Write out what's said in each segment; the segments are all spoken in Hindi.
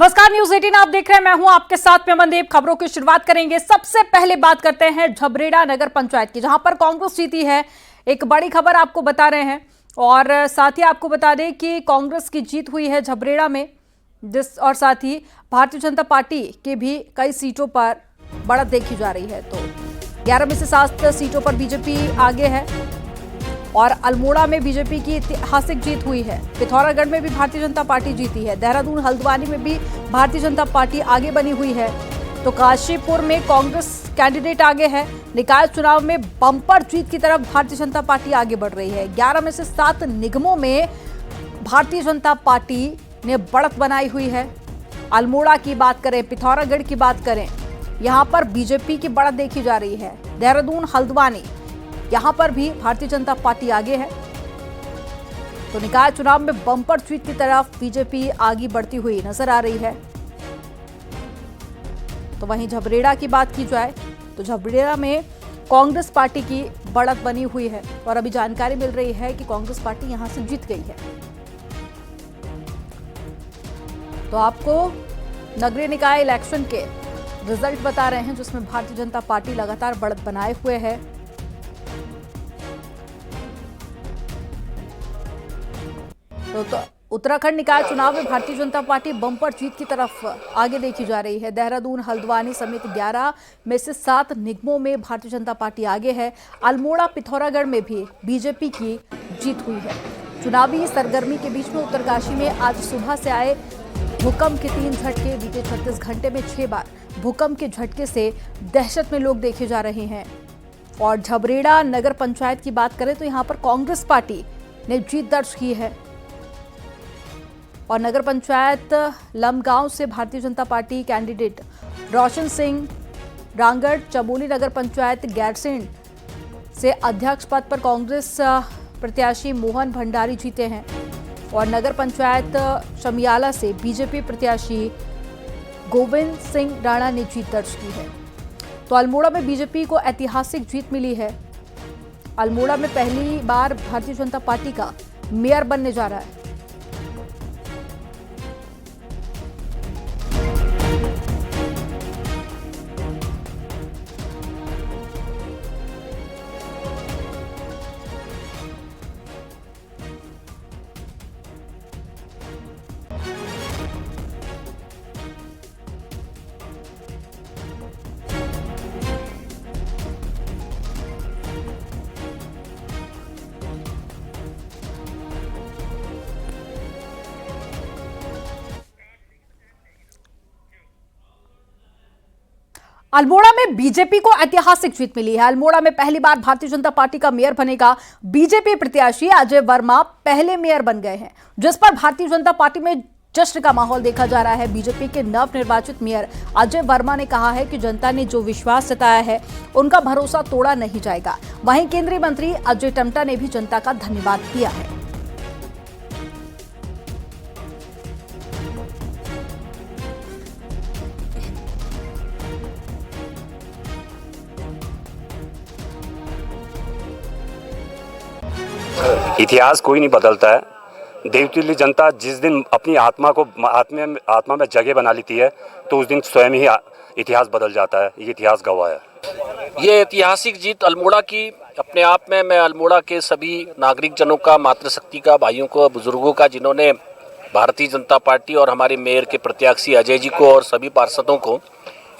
नमस्कार, न्यूज 18 आप देख रहे हैं। मैं हूं आपके साथ में मनदीप। खबरों की शुरुआत करेंगे। सबसे पहले बात करते हैं झबरेड़ा नगर पंचायत की, जहां पर कांग्रेस जीती है। एक बड़ी खबर आपको बता रहे हैं और साथ ही आपको बता दें कि कांग्रेस की जीत हुई है झबरेड़ा में, और साथ ही भारतीय जनता पार्टी के भी कई सीटों पर बढ़त देखी जा रही है। तो 11 में से 7 सीटों पर बीजेपी आगे है और अल्मोड़ा में बीजेपी की ऐतिहासिक जीत हुई है। पिथौरागढ़ में भी भारतीय जनता पार्टी जीती है। देहरादून हल्द्वानी में भी भारतीय जनता पार्टी आगे बनी हुई है। तो काशीपुर में कांग्रेस कैंडिडेट आगे है। निकाय चुनाव में बम्पर जीत की तरफ भारतीय जनता पार्टी आगे बढ़ रही है। 11 में से 7 निगमों में भारतीय जनता पार्टी ने बढ़त बनाई हुई है। अल्मोड़ा की बात करें, पिथौरागढ़ की बात करें, यहाँ पर बीजेपी की बढ़त देखी जा रही है। देहरादून हल्द्वानी, यहां पर भी भारतीय जनता पार्टी आगे है। तो निकाय चुनाव में बम्पर जीत की तरफ बीजेपी आगे बढ़ती हुई नजर आ रही है। तो वहीं झबरेड़ा की बात की जाए तो झबरेड़ा में कांग्रेस पार्टी की बढ़त बनी हुई है और अभी जानकारी मिल रही है कि कांग्रेस पार्टी यहां से जीत गई है। तो आपको नगरीय निकाय इलेक्शन के रिजल्ट बता रहे हैं, जिसमें भारतीय जनता पार्टी लगातार बढ़त बनाए हुए है। तो उत्तराखंड निकाय चुनाव में भारतीय जनता पार्टी बम्पर जीत की तरफ आगे देखी जा रही है। देहरादून हल्द्वानी समेत 11 में से 7 निगमों में भारतीय जनता पार्टी आगे है। अल्मोड़ा पिथौरागढ़ में भी बीजेपी की जीत हुई है। चुनावी सरगर्मी के बीच में उत्तरकाशी में आज सुबह से आए भूकंप के 3 झटके, बीते 36 घंटे में 6 बार भूकंप के झटके से दहशत में लोग देखे जा रहे हैं। और झबरेड़ा नगर पंचायत की बात करें तो यहाँ पर कांग्रेस पार्टी ने जीत दर्ज की है और नगर पंचायत लमगांव से भारतीय जनता पार्टी कैंडिडेट रोशन सिंह, रांगड़ चमोली नगर पंचायत गैरसेन से अध्यक्ष पद पर कांग्रेस प्रत्याशी मोहन भंडारी जीते हैं और नगर पंचायत शमियाला से बीजेपी प्रत्याशी गोविंद सिंह राणा ने जीत दर्ज की है। तो अल्मोड़ा में बीजेपी को ऐतिहासिक जीत मिली है। अल्मोड़ा में पहली बार भारतीय जनता पार्टी का मेयर बनने जा रहा है। अल्मोड़ा में बीजेपी को ऐतिहासिक जीत मिली है। अल्मोड़ा में पहली बार भारतीय जनता पार्टी का मेयर बनेगा बीजेपी प्रत्याशी अजय वर्मा पहले मेयर बन गए हैं, जिस पर भारतीय जनता पार्टी में जश्न का माहौल देखा जा रहा है। बीजेपी के नवनिर्वाचित मेयर अजय वर्मा ने कहा है कि जनता ने जो विश्वास जताया है उनका भरोसा तोड़ा नहीं जाएगा। वहीं केंद्रीय मंत्री अजय टम्टा ने भी जनता का धन्यवाद किया है। इतिहास कोई नहीं बदलता है। देवतुल्य जनता जिस दिन अपनी आत्मा में जगह बना लेती है तो उस दिन स्वयं ही इतिहास बदल जाता है। ये इतिहास गवाह है। ये ऐतिहासिक जीत अल्मोड़ा की अपने आप में मैं अल्मोड़ा के सभी नागरिक जनों का, मातृशक्ति का, भाइयों को, बुजुर्गों का, जिन्होंने भारतीय जनता पार्टी और हमारे मेयर के प्रत्याशी अजय जी को और सभी पार्षदों को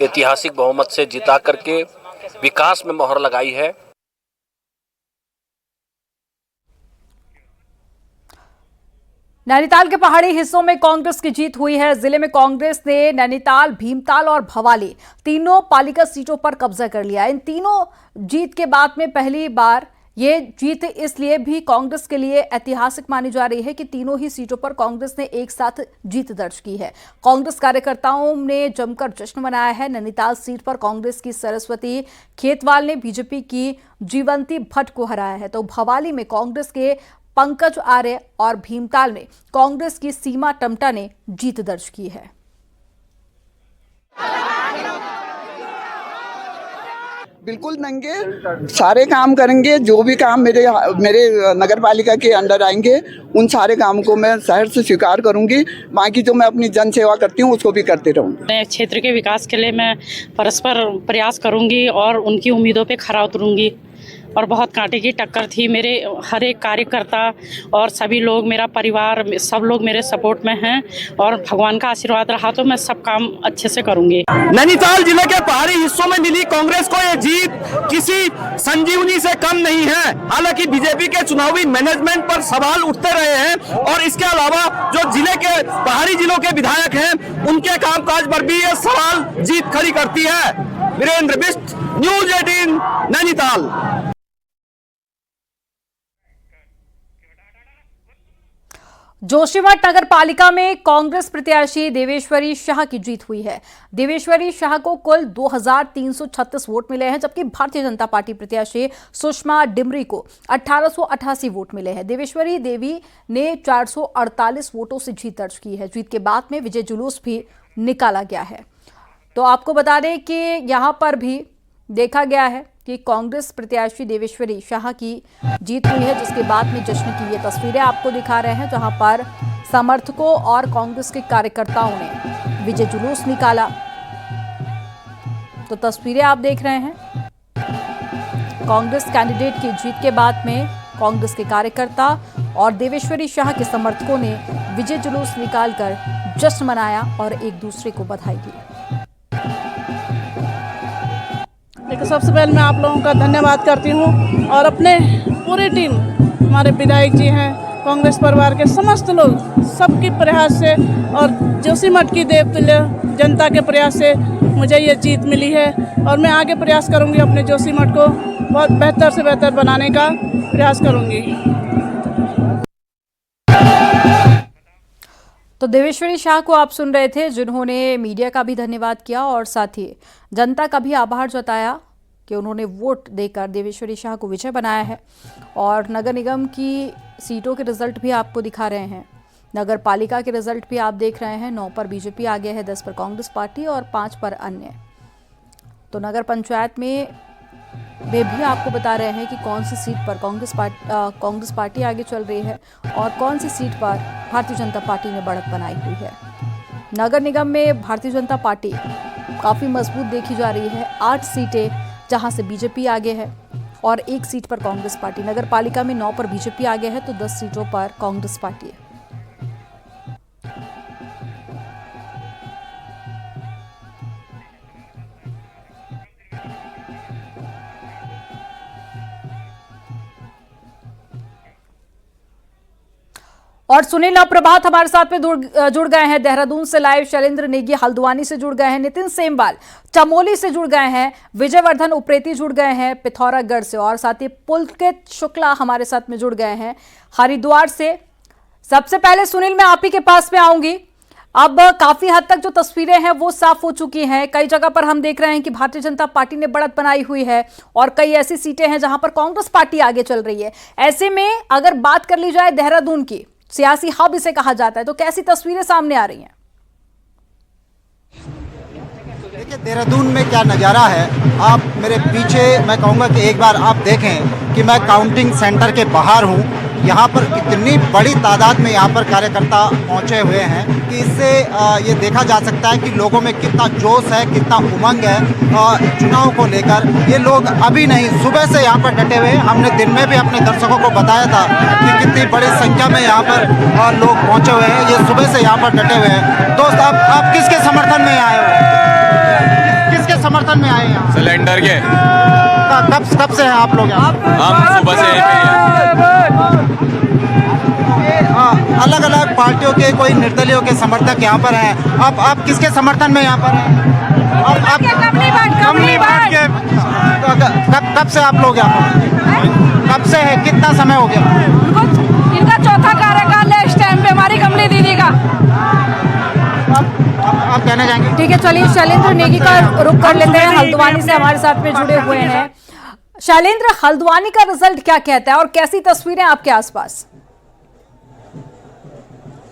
ऐतिहासिक बहुमत से जिता करके विकास में मोहर लगाई है। नैनीताल के पहाड़ी हिस्सों में कांग्रेस की जीत हुई है। जिले में कांग्रेस ने नैनीताल, भीमताल और भवाली तीनों पालिका सीटों पर कब्जा कर लिया। इन तीनों जीत के बाद में पहली बार ये जीत इसलिए भी कांग्रेस के लिए ऐतिहासिक मानी जा रही है कि तीनों ही सीटों पर कांग्रेस ने एक साथ जीत दर्ज की है। कांग्रेस कार्यकर्ताओं ने जमकर जश्न मनाया है। नैनीताल सीट पर कांग्रेस की सरस्वती खेतवाल ने बीजेपी की जीवंती भट्ट को हराया है। तो भवाली में कांग्रेस के पंकज आर्य और भीमताल में कांग्रेस की सीमा टम्टा ने जीत दर्ज की है। बिल्कुल देंगे, सारे काम करेंगे। जो भी काम मेरे नगर पालिका के अंडर आएंगे उन सारे काम को मैं शहर से स्वीकार करूंगी। बाकी जो मैं अपनी जन सेवा करती हूँ उसको भी करते रहूँगी। क्षेत्र के विकास के लिए मैं परस्पर प्रयास करूंगी और उनकी उम्मीदों पे खरा उतरूंगी। और बहुत कांटे की टक्कर थी, मेरे हर एक कार्यकर्ता और सभी लोग, मेरा परिवार, सब लोग मेरे सपोर्ट में हैं और भगवान का आशीर्वाद रहा तो मैं सब काम अच्छे से करूंगी। नैनीताल जिले के पहाड़ी हिस्सों में मिली कांग्रेस को ये जीत किसी संजीवनी से कम नहीं है। हालांकि बीजेपी के चुनावी मैनेजमेंट पर सवाल उठते रहे हैं और इसके अलावा जो जिले के पहाड़ी जिलों के विधायक हैं उनके कामकाज पर भी ये सवाल जीत खड़ी करती है। वीरेंद्र बिष्ट, न्यूज 18 नैनीताल। जोशीमठ नगर पालिका में कांग्रेस प्रत्याशी देवेश्वरी शाह की जीत हुई है। देवेश्वरी शाह को कुल 2336 वोट मिले हैं, जबकि भारतीय जनता पार्टी प्रत्याशी सुषमा डिमरी को 1888 वोट मिले हैं। देवेश्वरी देवी ने 448 वोटों से जीत दर्ज की है। जीत के बाद में विजय जुलूस भी निकाला गया है। तो आपको बता दें कि यहां पर भी देखा गया है कि कांग्रेस प्रत्याशी देवेश्वरी शाह की जीत हुई है, जिसके बाद में जश्न की ये तस्वीरें आपको दिखा रहे हैं, जहां पर समर्थकों और कांग्रेस के कार्यकर्ताओं ने विजय जुलूस निकाला। तो तस्वीरें आप देख रहे हैं। कांग्रेस कैंडिडेट की जीत के बाद में कांग्रेस के कार्यकर्ता और देवेश्वरी शाह के समर्थकों ने विजय जुलूस निकालकर जश्न मनाया और एक दूसरे को बधाई दी। देखिए, सबसे पहले मैं आप लोगों का धन्यवाद करती हूं और अपने पूरी टीम, हमारे विधायक जी हैं, कांग्रेस परिवार के समस्त लोग, सबके प्रयास से और जोशीमठ की देवतुल्य जनता के प्रयास से मुझे ये जीत मिली है। और मैं आगे प्रयास करूंगी, अपने जोशीमठ को बहुत बेहतर से बेहतर बनाने का प्रयास करूंगी। तो देवेश्वरी शाह को आप सुन रहे थे, जिन्होंने मीडिया का भी धन्यवाद किया और साथ ही जनता का भी आभार जताया कि उन्होंने वोट देकर देवेश्वरी शाह को विजय बनाया है। और नगर निगम की सीटों के रिजल्ट भी आपको दिखा रहे हैं। नगर पालिका के रिजल्ट भी आप देख रहे हैं। 9 पर बीजेपी आगे है, 10 पर कांग्रेस पार्टी और 5 पर अन्य। तो नगर पंचायत में वे भी आपको बता रहे हैं कि कौन सी सीट पर कांग्रेस पार्टी आगे चल रही है और कौन सी सीट पर भारतीय जनता पार्टी ने बढ़त बनाई हुई है। नगर निगम में भारतीय जनता पार्टी काफ़ी मजबूत देखी जा रही है। 8 सीटें जहां से बीजेपी आगे है और 1 सीट पर कांग्रेस पार्टी। नगर पालिका में 9 पर बीजेपी आगे है तो 10 सीटों पर कांग्रेस पार्टी है। और सुनील प्रभात हमारे साथ में जुड़ गए हैं। देहरादून से लाइव शैलेंद्र नेगी हल्द्वानी से जुड़ गए हैं। नितिन सेमवाल चमोली से जुड़ गए हैं। विजयवर्धन उप्रेती जुड़ गए हैं पिथौरागढ़ से और साथ ही पुलकित शुक्ला हमारे साथ में जुड़ गए हैं हरिद्वार से। सबसे पहले सुनील, मैं आप ही के पास में आऊंगी। अब काफी हद तक जो तस्वीरें हैं वो साफ हो चुकी हैं। कई जगह पर हम देख रहे हैं कि भारतीय जनता पार्टी ने बढ़त बनाई हुई है और कई ऐसी सीटें हैं जहां पर कांग्रेस पार्टी आगे चल रही है। ऐसे में अगर बात कर ली जाए देहरादून की, सियासी हब इसे कहा जाता है, तो कैसी तस्वीरें सामने आ रही हैं? देखिए, देहरादून में क्या नज़ारा है, आप मेरे पीछे, मैं कहूँगा कि एक बार आप देखें कि मैं काउंटिंग सेंटर के बाहर हूँ। यहाँ पर इतनी बड़ी तादाद में यहाँ पर कार्यकर्ता पहुँचे हुए हैं कि इससे ये देखा जा सकता है कि लोगों में कितना जोश है, कितना उमंग है चुनाव को लेकर। ये लोग अभी नहीं, सुबह से यहाँ पर डटे हुए हैं। हमने दिन में भी अपने दर्शकों को बताया था कि कितनी बड़ी संख्या में यहाँ पर लोग पहुँचे हुए हैं। ये सुबह से यहाँ पर डटे हुए हैं। दोस्त, आप किसके समर्थन में आए हो? किसके समर्थन में आए हैं? सिलेंडर के। कब से हैं आप लोग? हम सुबह से अलग अलग पार्टियों के, कोई निर्दलीयों के समर्थक यहाँ पर हैं। आप किसके समर्थन में यहाँ पर हैं? और आप कब से आप लोग यहाँ पर? कब से है? कितना समय हो गया? इनका चौथा कार्यकाल है इस टाइम पे, हमारी कमली दीदी का। आप कहना चाहेंगे? ठीक है, चलिए शैलेंद्र नेगी का रुख कर लेते हैं। हल्द्वानी से हमारे साथ में जुड़े हुए हैं शैलेंद्र। हल्द्वानी का रिजल्ट क्या कहता है और कैसी तस्वीरें आपके आसपास?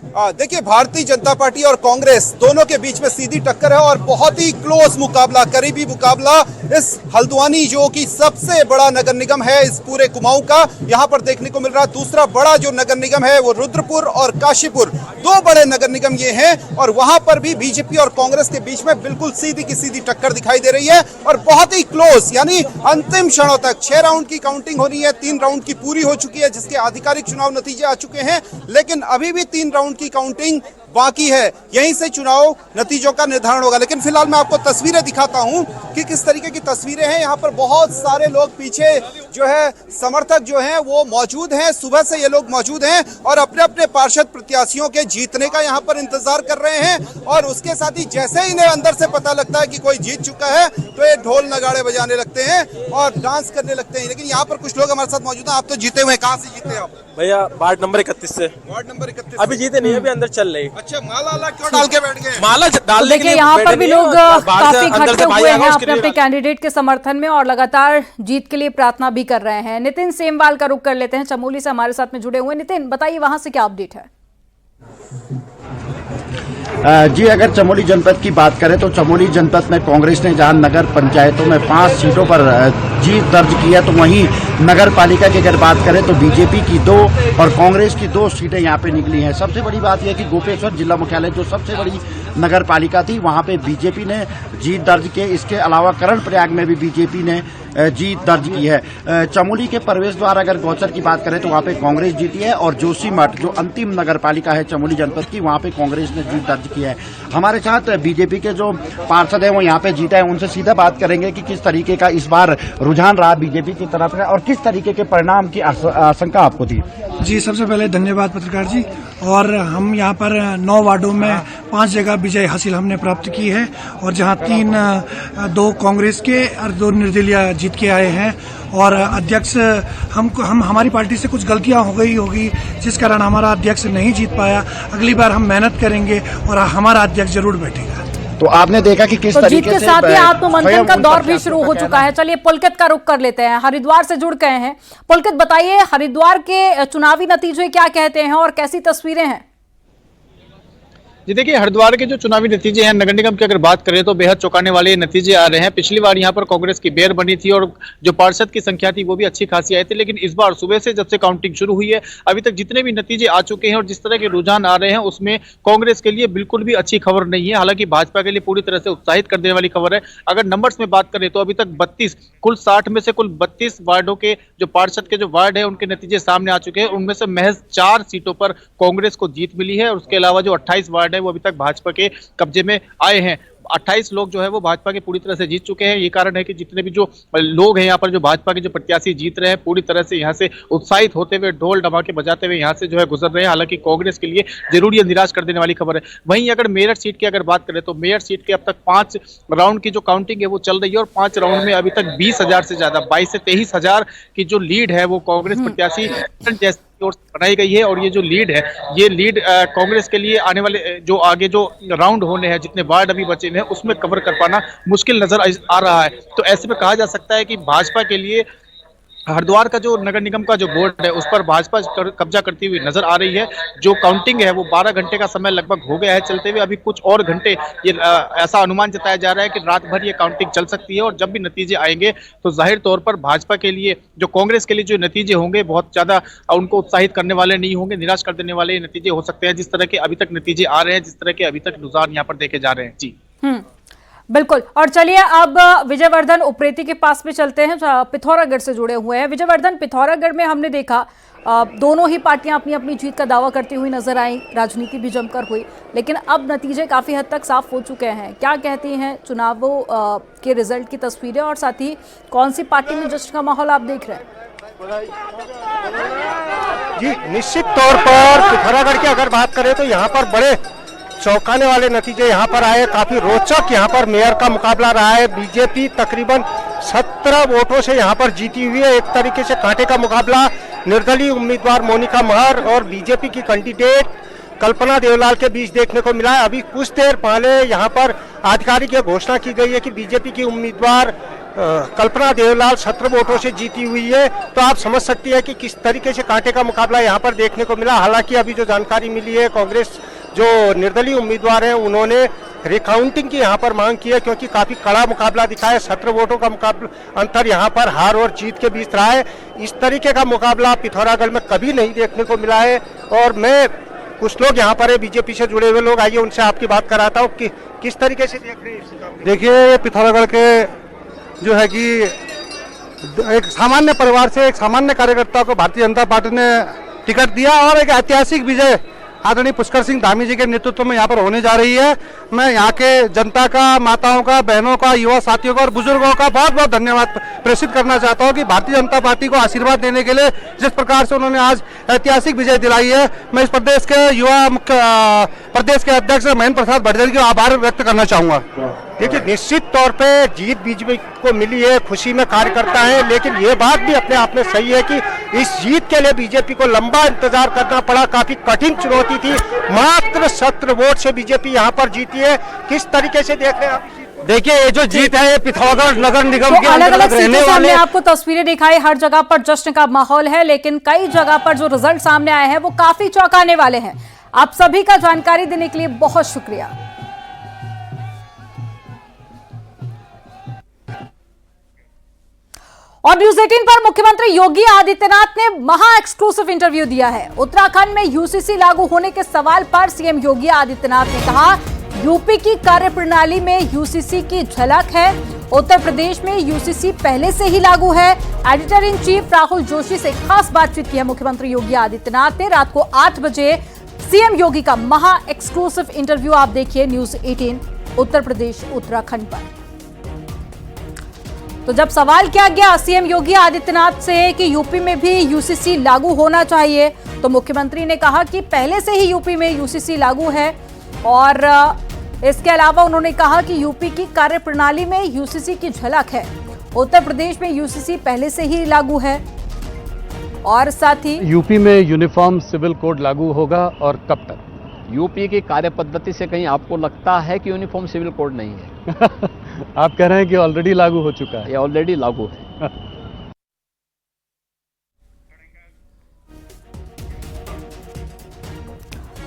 देखिए, भारतीय जनता पार्टी और कांग्रेस दोनों के बीच में सीधी टक्कर है और बहुत ही क्लोज मुकाबला, करीबी मुकाबला इस हल्द्वानी जो कि सबसे बड़ा नगर निगम है इस पूरे कुमाऊं का, यहां पर देखने को मिल रहा है। दूसरा बड़ा जो नगर निगम है वो रुद्रपुर और काशीपुर, दो बड़े नगर निगम ये हैं और वहां पर भी बीजेपी और कांग्रेस के बीच में बिल्कुल सीधी की सीधी टक्कर दिखाई दे रही है और बहुत ही क्लोज, यानी अंतिम क्षणों तक 6 राउंड की काउंटिंग होनी है। 3 राउंड की पूरी हो चुकी है जिसके आधिकारिक चुनाव नतीजे आ चुके हैं, लेकिन अभी भी 3 राउंड की काउंटिंग बाकी है। यहीं से चुनाव नतीजों का निर्धारण होगा। लेकिन फिलहाल मैं आपको तस्वीरें दिखाता हूं कि किस तरीके की तस्वीरें हैं। यहाँ पर बहुत सारे लोग पीछे जो है समर्थक जो हैं वो मौजूद हैं, सुबह से ये लोग मौजूद हैं और अपने अपने पार्षद प्रत्याशियों के जीतने का यहाँ पर इंतजार कर रहे हैं। और उसके साथ ही जैसे ही इन्हें अंदर से पता लगता है कि कोई जीत चुका है तो ये ढोल नगाड़े बजाने लगते हैं और डांस करने लगते हैं। लेकिन यहाँ पर कुछ लोग हमारे साथ मौजूद हैं। आप तो जीते हुए, कहाँ से जीते आप? भैया वार्ड नंबर 31 से। वार्ड नंबर 31 अभी जीते नहीं, अभी अंदर चल रही। अच्छा, माला अल्लाह क्यों डाल के बैठ गए? माला डालने के लिए यहाँ पर भी लोग काफी इकट्ठे हुए हैं अपने अपने लिए। कैंडिडेट के समर्थन में और लगातार जीत के लिए प्रार्थना भी कर रहे हैं। नितिन सेमवाल का रुख कर लेते हैं, चमोली से हमारे साथ में जुड़े हुए। नितिन, बताइए वहां से क्या अपडेट है? जी, अगर चमोली जनपद की बात करें तो चमोली जनपद में कांग्रेस ने जहां नगर पंचायतों में 5 सीटों पर जीत दर्ज की है, तो वहीं नगर पालिका की अगर बात करें तो बीजेपी की 2 और कांग्रेस की 2 सीटें यहां पे निकली हैं। सबसे बड़ी बात यह कि गोपेश्वर जिला मुख्यालय जो सबसे बड़ी नगर पालिका थी वहां पे बीजेपी ने जीत दर्ज की। इसके अलावा कर्णप्रयाग में भी बीजेपी ने जीत दर्ज की है। चमोली के प्रवेश द्वार अगर गौचर की बात करें तो वहां पे कांग्रेस जीती है और जोशीमठ जो अंतिम नगर पालिका है चमोली जनपद की, वहां पे कांग्रेस ने जीत दर्ज की है। हमारे साथ बीजेपी के जो पार्षद हैं वो यहाँ पे जीते हैं, उनसे सीधा बात करेंगे कि किस तरीके का इस बार रुझान रहा बीजेपी की तरफ से और किस तरीके के परिणाम की आशंका आपको थी। जी, सबसे पहले धन्यवाद पत्रकार जी। और हम यहाँ पर 9 वार्डों में 5 जगह विजय हासिल हमने प्राप्त की है और जहाँ 2 कांग्रेस के और 2 निर्दलीय जीत के आए हैं। और अध्यक्ष हम हमारी पार्टी से कुछ गलतियां हो गई होगी जिस कारण हमारा अध्यक्ष नहीं जीत पाया। अगली बार हम मेहनत करेंगे और हमारा अध्यक्ष जरूर बैठेगा। तो आपने देखा कि किस तरीके जीत के साथ ही आत्ममंथन का दौर भी शुरू हो चुका है। चलिए पुलकित का रुख कर लेते हैं, हरिद्वार से जुड़ गए हैं। पुलकित, बताइए हरिद्वार के चुनावी नतीजे क्या कहते हैं और कैसी तस्वीरें हैं? जी देखिए, हरिद्वार के जो चुनावी नतीजे हैं नगर निगम की अगर बात करें तो बेहद चौंकाने वाले नतीजे आ रहे हैं। पिछली बार यहाँ पर कांग्रेस की बेर बनी थी और जो पार्षद की संख्या थी वो भी अच्छी खासी आई थी, लेकिन इस बार सुबह से जब से काउंटिंग शुरू हुई है अभी तक जितने भी नतीजे आ चुके हैं और जिस तरह के रुझान आ रहे हैं उसमें कांग्रेस के लिए बिल्कुल भी अच्छी खबर नहीं है। हालांकि भाजपा के लिए पूरी तरह से उत्साहित कर देने वाली खबर है। अगर नंबर्स में बात करें तो अभी तक 32 कुल 60 में से कुल 32 वार्डों के जो पार्षद के जो वार्ड है उनके नतीजे सामने आ चुके हैं। उनमें से महज 4 सीटों पर कांग्रेस को जीत मिली है और उसके अलावा जो 28 वार्ड है वो अभी तक भाजपा के कब्जे में आए हैं। 28 लोग जो है वो भाजपा के पूरी तरह से जीत चुके हैं। ये कारण है कि जितने भी जो लोग हैं यहाँ पर जो भाजपा के जो प्रत्याशी जीत रहे हैं पूरी तरह से यहाँ से उत्साहित होते हुए ढोल डमाके बजाते हुए यहाँ से जो है गुजर रहे हैं। हालांकि कांग्रेस के लिए जरूर ये निराश कर देने वाली खबर है। वहीं अगर मेयर सीट की अगर बात करें तो मेयर सीट के अब तक 5 राउंड की जो काउंटिंग है वो चल रही है और 5 राउंड में अभी तक 20,000 से ज्यादा 22 से 23,000 की जो लीड है वो कांग्रेस प्रत्याशी ओर बनाई गई है। और ये जो लीड है ये लीड कांग्रेस के लिए आने वाले जो आगे जो राउंड होने हैं जितने वार्ड अभी बचे हैं उसमें कवर कर पाना मुश्किल नजर आ रहा है। तो ऐसे में कहा जा सकता है कि भाजपा के लिए हरिद्वार का जो नगर निगम का जो बोर्ड है उस पर भाजपा कब्जा करती हुई नजर आ रही है। जो काउंटिंग है वो 12 घंटे का समय लगभग हो गया है चलते हुए। अभी कुछ और घंटे ये ऐसा अनुमान जताया जा रहा है कि रात भर ये काउंटिंग चल सकती है और जब भी नतीजे आएंगे तो जाहिर तौर पर भाजपा के लिए जो कांग्रेस के लिए जो नतीजे होंगे बहुत ज्यादा उनको उत्साहित करने वाले नहीं होंगे, निराश कर देने वाले नतीजे हो सकते हैं जिस तरह के अभी तक नतीजे आ रहे हैं, जिस तरह के अभी तक रुझान यहाँ पर देखे जा रहे हैं। जी बिल्कुल। और चलिए अब विजयवर्धन उप्रेती के पास में चलते हैं, पिथौरागढ़ से जुड़े हुए हैं। विजयवर्धन, पिथौरागढ़ में हमने देखा दोनों ही पार्टियां अपनी अपनी जीत का दावा करती हुई नजर आई, राजनीति भी जमकर हुई, लेकिन अब नतीजे काफी हद तक साफ हो चुके हैं। क्या कहती हैं चुनावों के रिजल्ट की तस्वीरें और साथ ही कौन सी पार्टी में जश्न का माहौल आप देख रहे हैं? जी, निश्चित तौर पर पिथौरागढ़ की अगर बात करें तो यहाँ पर बड़े चौंकाने वाले नतीजे यहाँ पर आए। काफी रोचक यहाँ पर मेयर का मुकाबला रहा है। बीजेपी तकरीबन 17 वोटों से यहाँ पर जीती हुई है। एक तरीके से कांटे का मुकाबला निर्दलीय उम्मीदवार मोनिका महर और बीजेपी की कैंडिडेट कल्पना देवलाल के बीच देखने को मिला है। अभी कुछ देर पहले यहाँ पर आधिकारिक घोषणा की गई है कि बीजेपी की उम्मीदवार कल्पना देवलाल 17 वोटों से जीती हुई है। तो आप समझ सकती है कि किस तरीके से कांटे का मुकाबला यहाँ पर देखने को मिला। हालांकि अभी जो जानकारी मिली है, कांग्रेस जो निर्दलीय उम्मीदवार हैं उन्होंने रिकाउंटिंग की यहाँ पर मांग की है, क्योंकि काफी कड़ा मुकाबला दिखा है। 17 वोटों का मुकाबला अंतर यहाँ पर हार और जीत के बीच रहा है। इस तरीके का मुकाबला पिथौरागढ़ में कभी नहीं देखने को मिला है। और मैं कुछ लोग यहाँ पर है बीजेपी से जुड़े हुए लोग, आइए उनसे आपकी बात कराता हूँ कि किस तरीके से देख रहे हैं। देखिए, पिथौरागढ़ के जो है कि एक सामान्य परिवार से एक सामान्य कार्यकर्ता को भारतीय जनता पार्टी ने टिकट दिया और एक ऐतिहासिक विजय आदरणीय पुष्कर सिंह धामी जी के नेतृत्व में यहाँ पर होने जा रही है। मैं यहाँ के जनता का, माताओं का, बहनों का, युवा साथियों का और बुजुर्गों का बहुत बहुत धन्यवाद प्रेषित करना चाहता हूँ कि भारतीय जनता पार्टी को आशीर्वाद देने के लिए जिस प्रकार से उन्होंने आज ऐतिहासिक विजय दिलाई है, मैं इस प्रदेश के प्रदेश के अध्यक्ष महेंद्र प्रसाद भटजल का आभार व्यक्त करना चाहूँगा। देखिए, निश्चित तौर पे जीत बीजेपी को मिली है, खुशी में कार्यकर्ता है, लेकिन ये बात भी अपने आप में सही है कि इस जीत के लिए बीजेपी को लंबा इंतजार करना पड़ा। काफी कठिन चुनौती थी। मात्र 17 वोट से बीजेपी यहाँ पर जीती है। किस तरीके से देख रहे हैं आप? देखिए, ये जो जीत है ये पिथौरागढ़ नगर निगम के अलग अलग अंतर्गत रहने सीटों से हमने वाले आपको तस्वीरें दिखाई, हर जगह पर जश्न का माहौल है, लेकिन कई जगह पर जो रिजल्ट सामने आए हैं वो काफी चौंकाने वाले हैं। आप सभी का जानकारी देने के लिए बहुत शुक्रिया। और न्यूज़ 18 पर मुख्यमंत्री योगी आदित्यनाथ ने महा एक्सक्लूसिव इंटरव्यू दिया है। उत्तराखंड में यूसीसी लागू होने के सवाल पर सीएम योगी आदित्यनाथ ने कहा, यूपी की कार्यप्रणाली में यूसीसी की झलक है। उत्तर प्रदेश में यूसीसी पहले से ही लागू है। Editor in chief Rahul Joshi से खास बातचीत की है मुख्यमंत्री योगी आदित्यनाथ ने। रात को 8 बजे सीएम योगी का महा एक्सक्लूसिव इंटरव्यू आप देखिए न्यूज़ 18 उत्तर प्रदेश उत्तराखंड पर। तो जब सवाल किया गया सीएम योगी आदित्यनाथ से कि यूपी में भी यूसीसी लागू होना चाहिए, तो मुख्यमंत्री ने कहा कि पहले से ही यूपी में यूसीसी लागू है। और इसके अलावा उन्होंने कहा कि यूपी की कार्यप्रणाली में यूसीसी की झलक है। उत्तर प्रदेश में यूसीसी पहले से ही लागू है। और साथ ही यूपी में यूनिफॉर्म सिविल कोड लागू होगा और कब तक? यूपी की कार्य पद्धति से कहीं आपको लगता है कि यूनिफॉर्म सिविल कोड नहीं है? आप कह रहे हैं कि ऑलरेडी लागू हो चुका है? ये ऑलरेडी लागू है।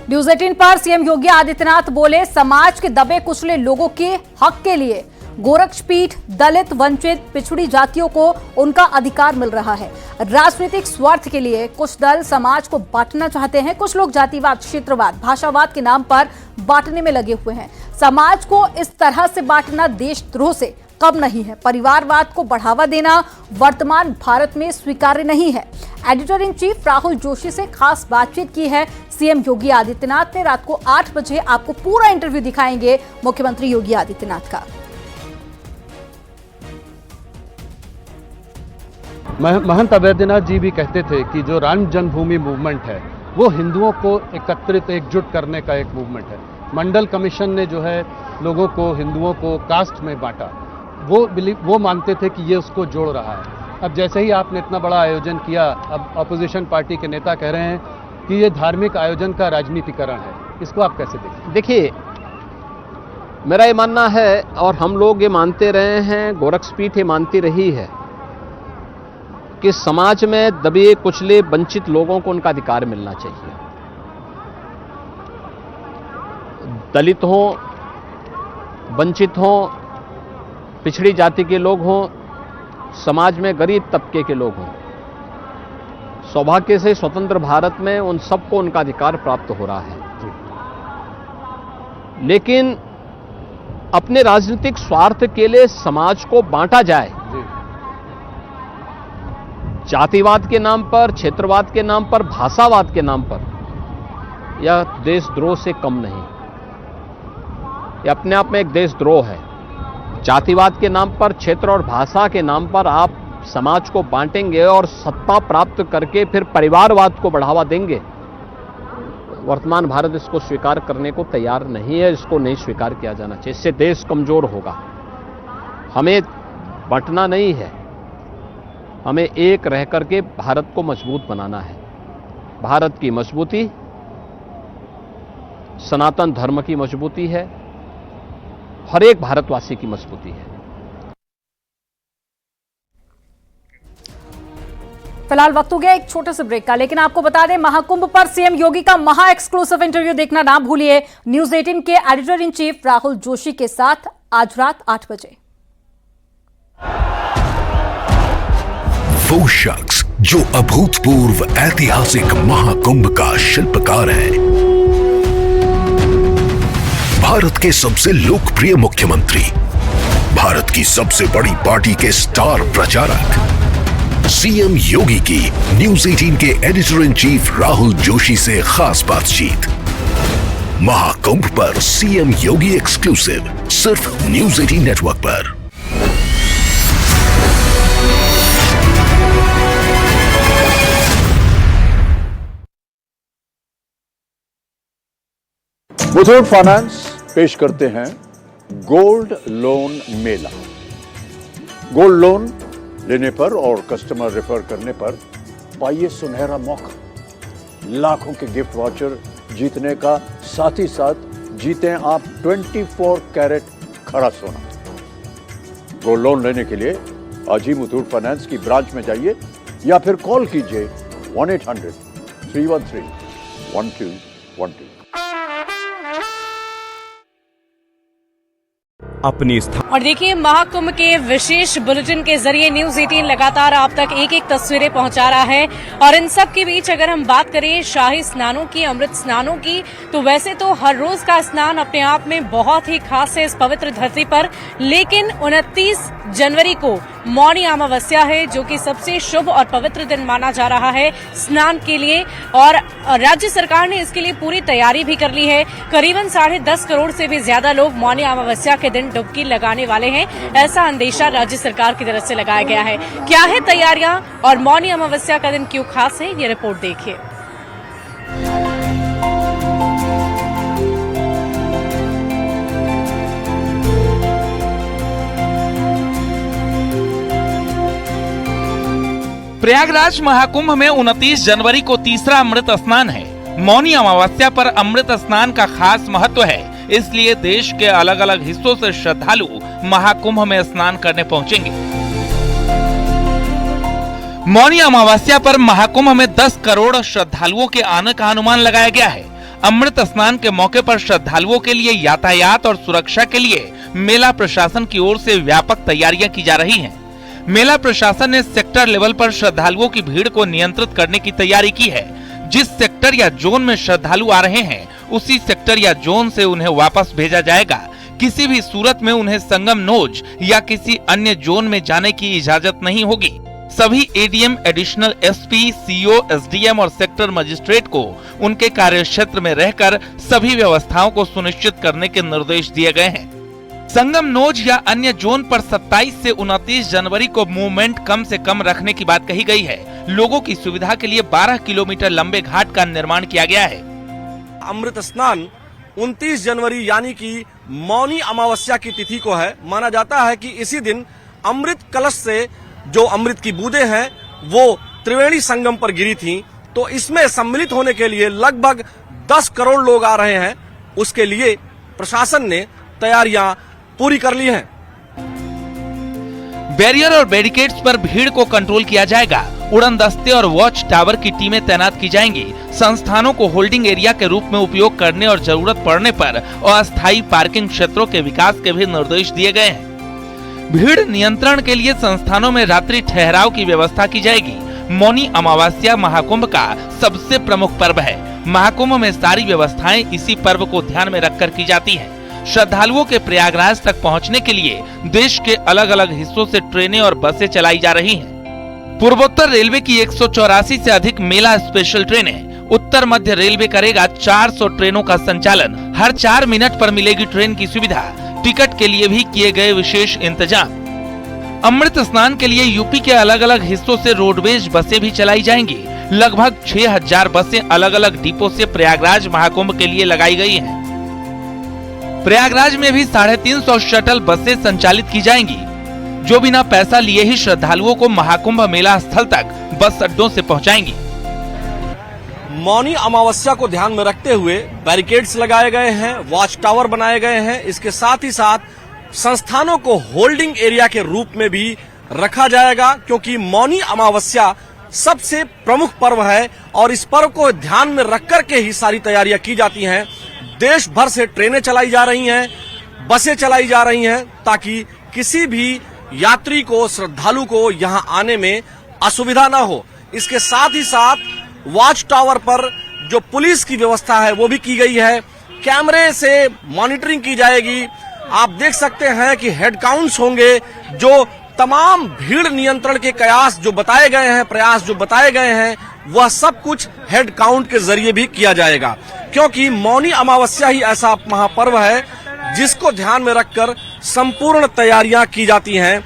न्यूज़ 18 पर सीएम योगी आदित्यनाथ बोले, समाज के दबे कुचले लोगों के हक के लिए गोरक्षपीठ दलित, वंचित, पिछड़ी जातियों को उनका अधिकार मिल रहा है। राजनीतिक स्वार्थ के लिए कुछ दल समाज को बांटना चाहते हैं। कुछ लोग जातिवाद, क्षेत्रवाद, भाषावाद के नाम पर बांटने में लगे हुए हैं। समाज को इस तरह से बांटना देशद्रोह से कम नहीं है। परिवारवाद को बढ़ावा देना वर्तमान भारत में स्वीकार्य नहीं है। Editor in chief Rahul Joshi से खास बातचीत की है सीएम योगी आदित्यनाथ ने। रात को 8 बजे आपको पूरा इंटरव्यू दिखाएंगे मुख्यमंत्री योगी आदित्यनाथ का। महंत अवैधनाथ जी भी कहते थे कि जो राम जन्मभूमि मूवमेंट है वो हिंदुओं को एकत्रित, एकजुट करने का एक मूवमेंट है। मंडल कमीशन ने जो है लोगों को, हिंदुओं को कास्ट में बांटा, वो मानते थे कि ये उसको जोड़ रहा है। अब जैसे ही आपने इतना बड़ा आयोजन किया, अब अपोजिशन पार्टी के नेता कह रहे हैं कि ये धार्मिक आयोजन का राजनीतिकरण है। इसको आप कैसे देखते? देखिए, मेरा ये मानना है और हम लोग ये मानते रहे हैं, गोरक्षपीठ ये मानती रही है कि समाज में दबे कुचले वंचित लोगों को उनका अधिकार मिलना चाहिए। दलित हों, वंचित हों, पिछड़ी जाति के लोग हों, समाज में गरीब तबके के लोग हों, सौभाग्य से स्वतंत्र भारत में उन सबको उनका अधिकार प्राप्त हो रहा है। लेकिन अपने राजनीतिक स्वार्थ के लिए समाज को बांटा जाए, जातिवाद के नाम पर, क्षेत्रवाद के नाम पर, भाषावाद के नाम पर, यह देशद्रोह से कम नहीं। यह अपने आप में एक देशद्रोह है। जातिवाद के नाम पर, क्षेत्र और भाषा के नाम पर आप समाज को बांटेंगे और सत्ता प्राप्त करके फिर परिवारवाद को बढ़ावा देंगे। वर्तमान भारत इसको स्वीकार करने को तैयार नहीं है। इसको नहीं स्वीकार किया जाना चाहिए। इससे देश कमजोर होगा। हमें बांटना नहीं है, हमें एक रह करके भारत को मजबूत बनाना है। भारत की मजबूती सनातन धर्म की मजबूती है, हर एक भारतवासी की मजबूती है। फिलहाल वक्त हो गया एक छोटे से ब्रेक का, लेकिन आपको बता दें महाकुंभ पर सीएम योगी का महा एक्सक्लूसिव इंटरव्यू देखना ना भूलिए न्यूज 18 के editor in chief Rahul Joshi के साथ आज रात 8 बजे। वो शख्स जो अभूतपूर्व ऐतिहासिक महाकुंभ का शिल्पकार है, भारत के सबसे लोकप्रिय मुख्यमंत्री, भारत की सबसे बड़ी पार्टी के स्टार प्रचारक सीएम योगी की न्यूज 18 के editor in chief Rahul Joshi से खास बातचीत। महाकुंभ पर सीएम योगी एक्सक्लूसिव सिर्फ न्यूज 18 नेटवर्क पर। मुथूट फाइनेंस पेश करते हैं गोल्ड लोन मेला। गोल्ड लोन लेने पर और कस्टमर रेफर करने पर पाइए सुनहरा मौका, लाखों के गिफ्ट वाउचर जीतने का, साथ ही साथ जीतें आप 24 कैरेट खरा सोना। गोल्ड लोन लेने के लिए आज ही मुथूट फाइनेंस की ब्रांच में जाइए या फिर कॉल कीजिए 1-800-313-1212। अपनी और देखिए महाकुंभ के विशेष बुलेटिन के जरिए न्यूज 18 लगातार आप तक एक एक तस्वीरें पहुंचा रहा है। और इन सब के बीच अगर हम बात करें शाही स्नानों की, अमृत स्नानों की, तो वैसे तो हर रोज का स्नान अपने आप में बहुत ही खास है इस पवित्र धरती पर, लेकिन 29 जनवरी को मौनी अमावस्या है जो कि सबसे शुभ और पवित्र दिन माना जा रहा है स्नान के लिए। और राज्य सरकार ने इसके लिए पूरी तैयारी भी कर ली है। करीबन 10.5 करोड़ से भी ज्यादा लोग मौनी अमावस्या के दिन डुबकी लगाने वाले हैं, ऐसा अंदेशा राज्य सरकार की तरफ से लगाया गया है। क्या है तैयारियां और मौनी अमावस्या का दिन क्यों खास है, ये रिपोर्ट देखिए। प्रयागराज महाकुंभ में 29 जनवरी को तीसरा अमृत स्नान है। मौनी अमावस्या पर अमृत स्नान का खास महत्व है, इसलिए देश के अलग अलग हिस्सों से श्रद्धालु महाकुंभ में स्नान करने पहुंचेंगे। मौनी अमावस्या पर महाकुंभ में 10 करोड़ श्रद्धालुओं के आने का अनुमान लगाया गया है। अमृत स्नान के मौके पर श्रद्धालुओं के लिए यातायात और सुरक्षा के लिए मेला प्रशासन की ओर से व्यापक तैयारियां की जा रही हैं। मेला प्रशासन ने सेक्टर लेवल पर श्रद्धालुओं की भीड़ को नियंत्रित करने की तैयारी की है। जिस सेक्टर या जोन में श्रद्धालु आ रहे हैं उसी सेक्टर या जोन से उन्हें वापस भेजा जाएगा। किसी भी सूरत में उन्हें संगम नोज या किसी अन्य जोन में जाने की इजाजत नहीं होगी। सभी ADM, additional SP, CO, SDM और सेक्टर मजिस्ट्रेट को उनके कार्यक्षेत्र में रहकर सभी व्यवस्थाओं को सुनिश्चित करने के निर्देश दिए गए हैं। संगम नोज या अन्य जोन पर 27 से 29 जनवरी को मूवमेंट कम से कम रखने की बात कही गई है। लोगों की सुविधा के लिए 12 किलोमीटर लंबे घाट का निर्माण किया गया है। अमृत स्नान 29 जनवरी यानी कि मौनी अमावस्या की तिथि को है। माना जाता है कि इसी दिन अमृत कलश से जो अमृत की बूंदें हैं वो त्रिवेणी संगम पर गिरी थीं, तो इसमें सम्मिलित होने के लिए लगभग 10 करोड़ लोग आ रहे हैं। उसके लिए प्रशासन ने तैयारियां पूरी कर ली हैं। बैरियर और बैरिकेड्स पर भीड़ को कंट्रोल किया जाएगा। उड़न दस्ते और वॉच टावर की टीमें तैनात की जाएंगी। संस्थानों को होल्डिंग एरिया के रूप में उपयोग करने और जरूरत पड़ने पर अस्थायी पार्किंग क्षेत्रों के विकास के भी निर्देश दिए गए हैं। भीड़ नियंत्रण के लिए संस्थानों में रात्रि ठहराव की व्यवस्था की जाएगी। मौनी अमावस्या महाकुंभ का सबसे प्रमुख पर्व है। महाकुंभ में सारी व्यवस्थाएं इसी पर्व को ध्यान में रखकर की जाती हैं। श्रद्धालुओं के प्रयागराज तक पहुंचने के लिए देश के अलग अलग हिस्सों से ट्रेनें और बसें चलाई जा रही हैं। पूर्वोत्तर रेलवे की 184 से अधिक मेला स्पेशल ट्रेनें, उत्तर मध्य रेलवे करेगा 400 ट्रेनों का संचालन। हर 4 मिनट पर मिलेगी ट्रेन की सुविधा। टिकट के लिए भी किए गए विशेष इंतजाम। अमृत स्नान के लिए यूपी के अलग अलग हिस्सों से रोडवेज बसें भी चलाई जाएंगी। लगभग 6000 बसें अलग अलग डिपो से प्रयागराज महाकुंभ के लिए लगाई गई हैं। प्रयागराज में भी 350 शटल बसें संचालित की जाएंगी, जो बिना पैसा लिए ही श्रद्धालुओं को महाकुंभ मेला स्थल तक बस अड्डों से पहुंचाएंगी। मौनी अमावस्या को ध्यान में रखते हुए बैरिकेड्स लगाए गए हैं, वॉच टावर बनाए गए हैं। इसके साथ ही साथ संस्थानों को होल्डिंग एरिया के रूप में भी रखा जाएगा, क्योंकि मौनी अमावस्या सबसे प्रमुख पर्व है और इस पर्व को ध्यान में रख कर के ही सारी तैयारियां की जाती हैं। देश भर से ट्रेनें चलाई जा रही हैं, बसें चलाई जा रही हैं ताकि किसी भी यात्री को, श्रद्धालु को यहां आने में असुविधा ना हो। इसके साथ ही साथ वॉच टावर पर जो पुलिस की व्यवस्था है वो भी की गई है, कैमरे से मॉनिटरिंग की जाएगी। आप देख सकते हैं कि हेड काउंट्स होंगे, जो तमाम भीड़ नियंत्रण के प्रयास जो बताए गए हैं वह सब कुछ हेड काउंट के जरिए भी किया जाएगा, क्योंकि मौनी अमावस्या ही ऐसा महापर्व है जिसको ध्यान में रखकर संपूर्ण तैयारियां की जाती हैं।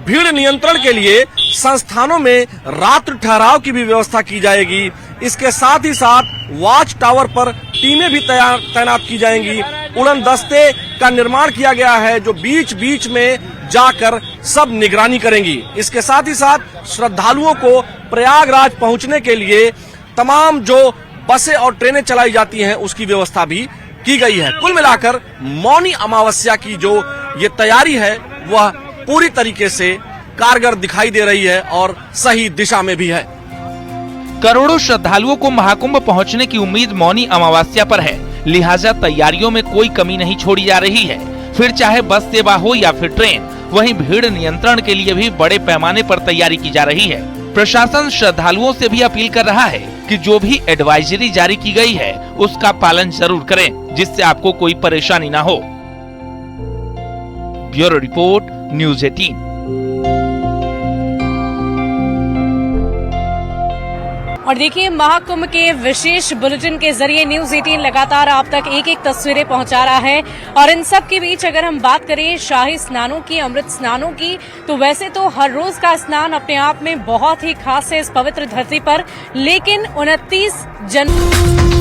भीड़ नियंत्रण के लिए संस्थानों में रात्रि ठहराव की भी व्यवस्था की जाएगी। इसके साथ ही साथ वॉच टावर पर टीमें भी तैनात की जाएंगी। उड़न दस्ते का निर्माण किया गया है जो बीच बीच में जाकर सब निगरानी करेंगी। इसके साथ ही साथ श्रद्धालुओं को प्रयागराज पहुंचने के लिए तमाम जो बसें और ट्रेनें चलाई जाती हैं उसकी व्यवस्था भी की गई है। कुल मिलाकर मौनी अमावस्या की जो ये तैयारी है वह पूरी तरीके से कारगर दिखाई दे रही है और सही दिशा में भी है। करोड़ों श्रद्धालुओं को महाकुंभ पहुंचने की उम्मीद मौनी अमावस्या पर है, लिहाजा तैयारियों में कोई कमी नहीं छोड़ी जा रही है। फिर चाहे बस सेवा हो या फिर ट्रेन, वहीं भीड़ नियंत्रण के लिए भी बड़े पैमाने पर तैयारी की जा रही है। प्रशासन श्रद्धालुओं से भी अपील कर रहा है कि जो भी एडवाइजरी जारी की गई है उसका पालन जरूर करें, जिससे आपको कोई परेशानी ना हो। Bureau report, news 18। और देखिए, महाकुंभ के विशेष बुलेटिन के जरिए न्यूज़ 18 लगातार आप तक एक एक तस्वीरें पहुंचा रहा है। और इन सब के बीच अगर हम बात करें शाही स्नानों की, अमृत स्नानों की, तो वैसे तो हर रोज का स्नान अपने आप में बहुत ही खास है इस पवित्र धरती पर, लेकिन 29 जनवरी